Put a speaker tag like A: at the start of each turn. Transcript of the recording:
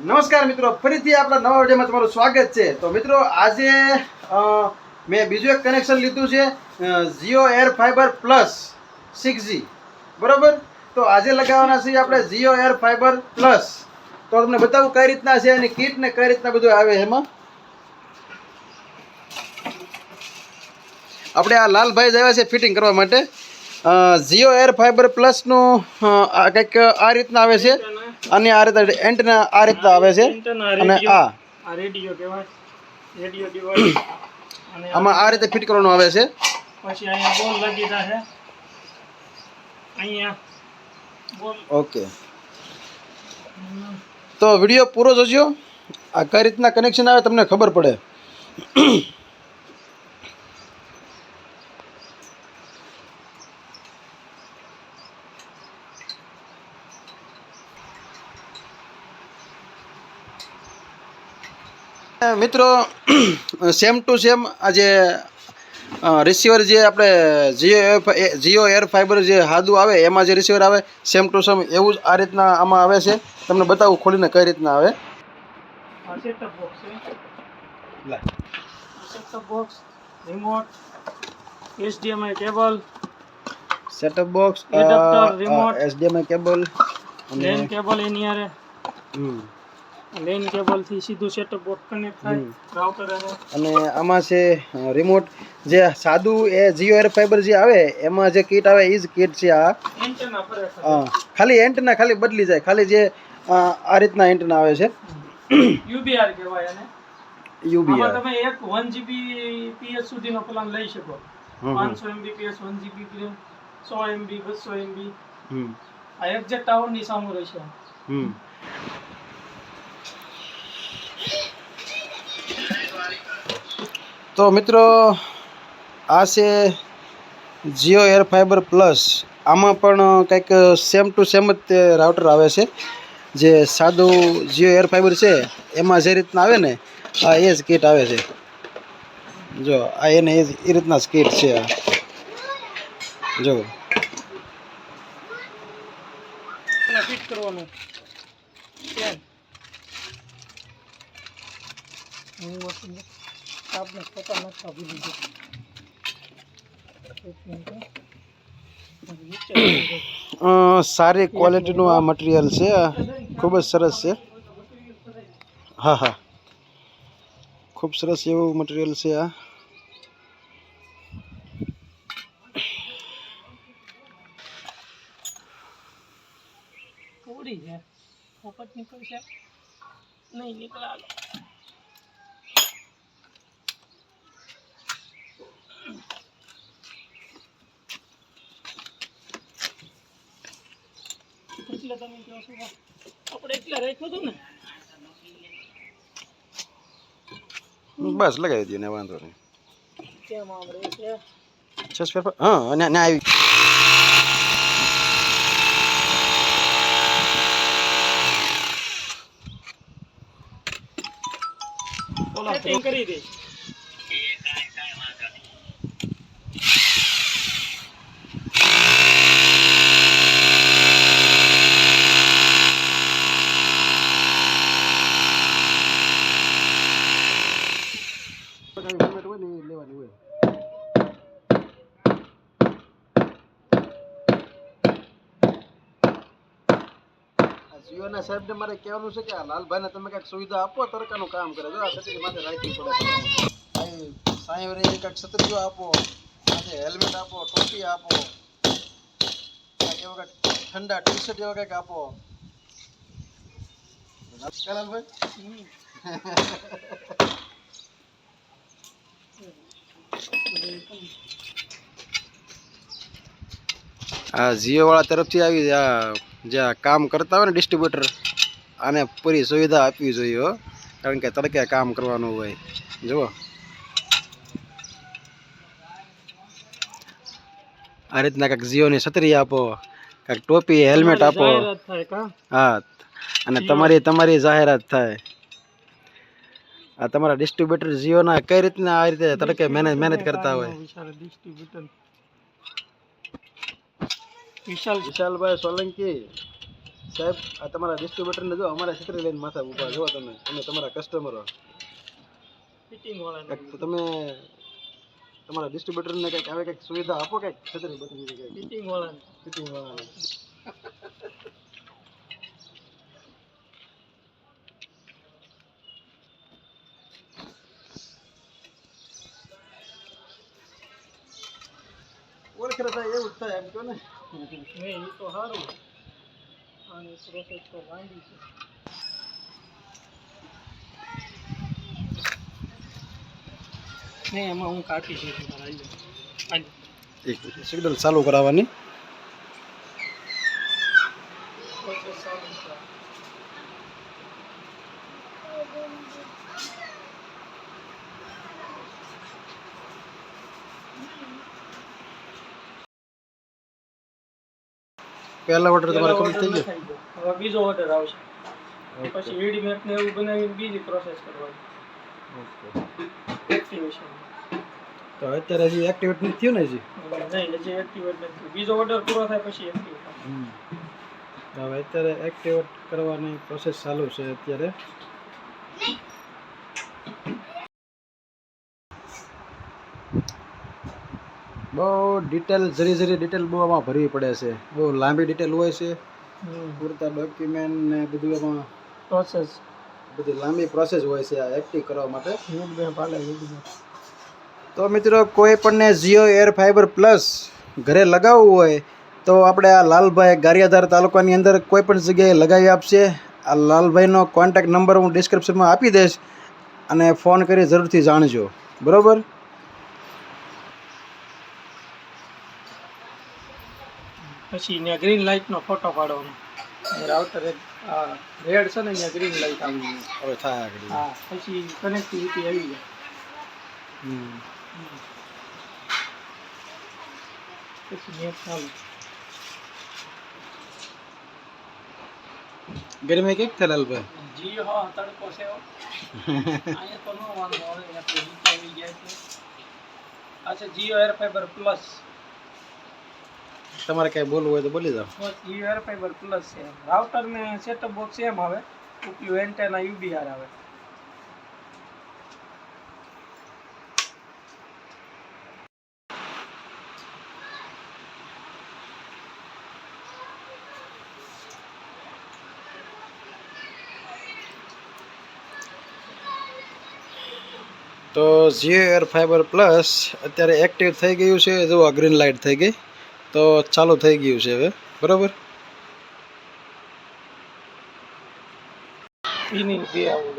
A: નમસ્કાર મિત્રો, ફરીથી આપણા નવા વિડીયોમાં તમારું સ્વાગત છે. તો મિત્રો આજે મેં બીજું એક કનેક્શન લીધું છે Jio air fibre plus 6G, બરાબર. તો આજે લગાવવાના છે આપણે જીઓ એર ફાઈબર પ્લસ. તો તમને બતાવું કઈ રીતના છે એની કીટ ને કઈ રીતના બધું આવે. એમાં આપણે આ લાલભાઈ જ આવ્યા છે ફિટિંગ કરવા માટે. જીઓ એર ફાઈબર પ્લસનું કંઈક આ રીતના આવે છે અને આ રીતે એન્ટેના આ રીતના આવે છે અને આ
B: રેડિયો કહેવાય, રેડિયો ડિવાઇસ. અને
A: આમાં આ રીતે ફિટ કરવાનું આવે છે.
B: પછી અહીંયા બોલ લાગી જશે, અહીંયા બોલ.
A: ઓકે, તો વિડીયો પૂરો જોજો. આ કઈ રીતના કનેક્શન આવે તમને ખબર પડે. મિત્રો સેમ ટુ સેમ આ જે રિસીવર જે આપણે જીઓ એર ફાઈબર જે હાદું આવે એમાં જે રિસીવર આવે સેમ ટુ સેમ એવું જ આ રીતના આમાં આવે છે. તમને બતાવું ખોલીને કઈ રીતના આવે.
B: આ સેટઅપ બોક્સ છે, setup box, remote, HDMI cable,
A: setup box,
B: adapter, remote,
A: HDMI cable
B: LAN cable એની હારે. લેન કેબલ થી સીધું સેટઅપ બોક્સ કનેક્ટ થાય રાઉટર
A: અને આમાં છે રિમોટ. જે સાદું એ જીઓ એર ફાઈબર જે આવે એમાં જે કીટ આવે એ જ કીટ છે આ.
B: એન્ટેના ફરે છે,
A: ખાલી એન્ટેના ખાલી બદલી જાય, ખાલી જે આ રીતના એન્ટેના આવે છે.
B: UBR કહેવાય અને
A: UBR.
B: આમાં તમે એક 1 Gbps સુધીનો પ્લાન લઈ શકો. 500 Mbps, 1 Gbps, 100 MB, 200 MB. આ એક્ઝેક્ટ ટાવરની સામે રહેશે.
A: તો મિત્રો આ છે જીઓ એર ફાઈબર પ્લસ. આમાં પણ કંઈક સેમ ટુ સેમ જ તે રાઉટર આવે છે. જે સાદું જીઓ એર ફાઈબર છે એમાં જે રીતના આવે ને આ એ જ કીટ આવે છે. જો આ એને એ રીતના જ કીટ છે. આ જો
B: ફિટ કરવાનું છે. આપણે પતા નાખતા ભૂલી ગયો.
A: સારી ક્વોલિટીનું આ મટીરિયલ છે. ખૂબ જ સરસ છે. હા હા, ખૂબ સરસ એવું મટીરિયલ છે આ.
B: થોડી છે, પોપટ નીકળશે નહીં નીકળા. એટલે તમે કહો છો આપણે એટલા રાખ્યું હતું ને,
A: બસ લગાવી દઈએ ને, વાંધો નહીં.
B: કેમ આપણે એટલે
A: હા, અને આવી
B: સેટિંગ કરી દે.
A: લેવાની હોય. જીઓના સાહેબને મારે કહેવાનું છે કે આ લાલભાઈને તમે કંઈક સુવિધા આપો, તડકાનું કામ કરે. જો આ છત્રી માથે રાખવી પડે. સાંઈ વરે કંઈક છત્રીઓ આપો, માથે હેલ્મેટ આપો, ટોપી આપો, એવા કંઈક ઠંડા ટી શર્ટ એવા કંઈક આપો. લાલભાઈ આ જીઓ વાળા તરફથી આવી જે કામ કરતા હોય ને ડિસ્ટ્રીબ્યુટર, આને પૂરી સુવિધા આપવી જોઈએ હો. કારણ કે તડકે કામ કરવાનું હોય. જુઓ આ રીતના કંઈક જીઓની છત્રી આપો, કંઈક ટોપી, હેલ્મેટ આપો. હા, અને તમારી જાહેરાત થાય. આ તમારા ડિસ્ટ્રીબ્યુટર જીઓના કઈ રીતના આ રીતે તડકે મહેનત કરતા હોય. વિશાલભાઈ સોલંકી સાહેબ આ તમારા ડિસ્ટ્રીબ્યુટરને જો અમારા ક્ષેત્રે લઈને માથા ઊભા જો તમે તમારા કસ્ટમરો
B: ફિટિંગ વાળા
A: કંઈક તો તમે તમારા ડિસ્ટ્રીબ્યુટરને કંઈક આવે કંઈક સુવિધા આપો કંઈક ક્ષેત્રે બધી કંઈક
B: ફિટિંગ વાળા
A: ફિટિંગ વાળાને ઓળખે થાય એવું જ થાય એમ કહો ને
B: નહીં એ તો સારું આની પ્રોસેસ તો લાંબી છે નહીં એમાં હું કાઢી છે તમારા
A: એક સિગ્નલ ચાલુ કરાવવાની
B: પ્રોસેસ ચાલુ છે
A: પહેલા ઓર્ડર તમારો કમ્પ્લીટ થઈ ગયો
B: હવે બીજો ઓર્ડર આવશે પછી રેડીમેડ ને એવું બનાવીને બીજી પ્રોસેસ કરવાની
A: ઓકે
B: એક્ટિવેશન
A: તો અત્યારે હજી એક્ટિવેટ નથી થયું ને હજી
B: નહીં હજી એક્ટિવેટ નથી બીજો ઓર્ડર પૂરો થાય પછી એક્ટિવેટ
A: હવે અત્યારે એક્ટિવેટ કરવાની પ્રોસેસ ચાલુ છે અત્યારે બહુ ડિટેલ જરી ડિટેલ બહુ આમાં ભરવી પડે છે બહુ લાંબી ડિટેલ હોય છે પૂરતા ડોક્યુમેન્ટ ને બધું એમાં
B: પ્રોસેસ
A: બધી લાંબી પ્રોસેસ હોય છે આ એક્ટિવ કરવા માટે
B: પાલે
A: તો મિત્રો કોઈ પણને જીઓ એર ફાઈબર પ્લસ ઘરે લગાવવું હોય તો આપણે આ લાલભાઈ ગારિયાધાર તાલુકાની અંદર કોઈ પણ જગ્યાએ લગાવી આપશે આ લાલભાઈનો કોન્ટેક્ટ નંબર હું ડિસ્ક્રિપ્શનમાં આપી દઈશ અને ફોન કરી જરૂરથી જાણજો બરાબર
B: પછી ત્યાં ગ્રીન લાઇટનો ફોટો પાડવાનો રાઉટર રેડ છે ને ત્યાં ગ્રીન લાઇટ આવી
A: હવે થાય આગળ
B: હા પછી કનેક્ટિવિટી આવી જાય પછી નેટ ચાલુ
A: ગરમી કંઈક થાય લાલભાઈ
B: જી હા તડકો છે અહીંયા તો નો વાંધો આવે આપણે નીચે આવી ગયા છે આ છે જીઓ એર ફાઈબર પ્લસ
A: તમારે કાંઈ બોલવું હોય તો બોલી જાઓ
B: બસ જીઓ એર ફાઈબર પ્લસ છે રાઉટર ને સેટઅપ બોક્સ સેમ આવે ઉપલું એન્ટેના યુબીઆર આવે
A: તો જીઓ એર ફાઈબર પ્લસ અત્યારે એક્ટિવ થઈ ગયું છે જો આ ગ્રીન લાઇટ થઈ ગઈ તો ચાલુ થઈ ગયું છે હવે બરાબર
B: એની બે આવું